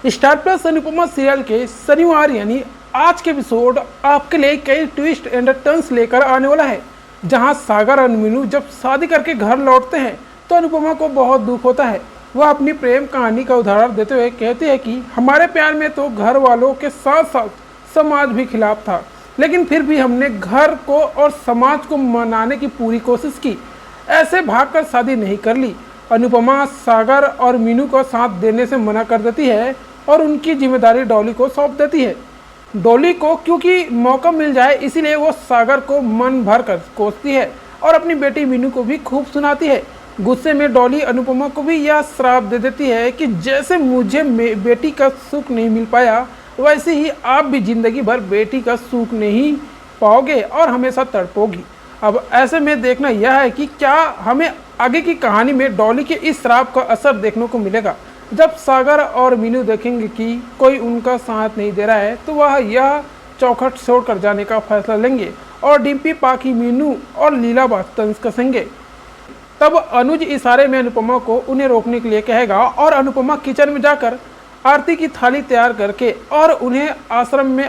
Star plus Anupama serial के शनिवार यानी आज के एपिसोड आपके लिए कई ट्विस्ट एंड टर्न्स लेकर आने वाला है। जहां सागर और मीनू जब शादी करके घर लौटते हैं तो अनुपमा को बहुत दुख होता है। वह अपनी प्रेम कहानी का उदाहरण देते हुए कहती है कि हमारे प्यार में तो घर वालों के साथ साथ समाज भी खिलाफ था, लेकिन फिर भी हमने घर को और समाज को मनाने की पूरी कोशिश की। ऐसे भागकर शादी नहीं कर ली। अनुपमा सागर और मीनू को साथ देने से मना कर देती है और उनकी जिम्मेदारी डॉली को सौंप देती है। डॉली को क्योंकि मौका मिल जाए इसीलिए वो सागर को मन भर कर कोसती है और अपनी बेटी मीनू को भी खूब सुनाती है। गुस्से में डॉली अनुपमा को भी यह श्राप दे देती है कि जैसे मुझे बेटी का सुख नहीं मिल पाया वैसे ही आप भी जिंदगी भर बेटी का सुख नहीं पाओगे और हमेशा तड़पोगी। अब ऐसे में देखना यह है कि क्या हमें आगे की कहानी में डॉली के इस श्राप का असर देखने को मिलेगा। जब सागर और मीनू देखेंगे कि कोई उनका साथ नहीं दे रहा है तो वह यह चौखट छोड़कर जाने का फैसला लेंगे और डिम्पी, पाखी, मीनू और लीलाबाज तंज कसेंगे। तब अनुज इशारे में अनुपमा को उन्हें रोकने के लिए कहेगा और अनुपमा किचन में जाकर आरती की थाली तैयार करके और उन्हें आश्रम में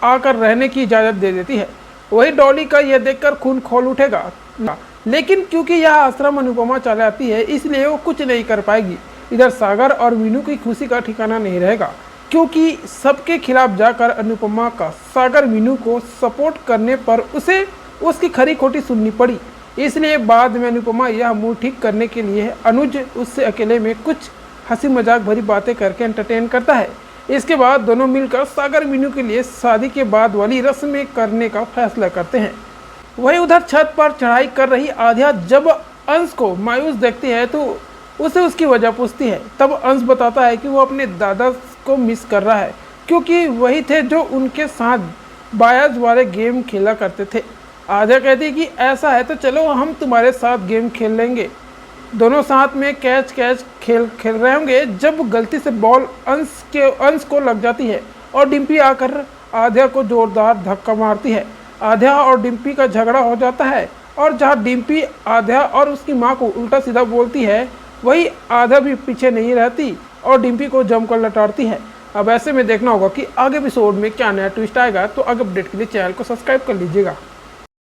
आकर रहने की इजाज़त दे देती है। वही डॉली का यह देखकर खून खोल उठेगा, लेकिन क्योंकि यह आश्रम अनुपमा चलाती है इसलिए वो कुछ नहीं कर पाएगी। इधर सागर और मीनू की खुशी का ठिकाना नहीं रहेगा क्योंकि सबके खिलाफ जाकर अनुपमा का सागर मीनू को सपोर्ट करने पर उसे उसकी खरी खोटी सुननी पड़ी। इसलिए बाद में अनुपमा यह मूड ठीक करने के लिए अनुज उससे अकेले में कुछ हंसी मजाक भरी बातें करके एंटरटेन करता है। इसके बाद दोनों मिलकर सागर मीनू के लिए शादी के बाद वाली रस्में करने का फैसला करते हैं। वही उधर छत पर चढ़ाई कर रही आध्या जब अंश को मायूस देखती है तो उसे उसकी वजह पूछती है। तब अंश बताता है कि वो अपने दादा को मिस कर रहा है क्योंकि वही थे जो उनके साथ बायज वाले गेम खेला करते थे। आध्या कहती है कि ऐसा है तो चलो हम तुम्हारे साथ गेम खेल लेंगे। दोनों साथ में कैच खेल रहे होंगे जब गलती से बॉल अंश को लग जाती है और डिम्पी आकर आध्या को जोरदार धक्का मारती है। आध्या और डिम्पी का झगड़ा हो जाता है और जहां डिम्पी आध्या और उसकी मां को उल्टा सीधा बोलती है वही आध्या भी पीछे नहीं रहती और डिम्पी को जमकर लटाड़ती है। अब ऐसे में देखना होगा कि आगे एपिसोड में क्या नया ट्विस्ट आएगा। तो आगे अपडेट के लिए चैनल को सब्सक्राइब कर लीजिएगा।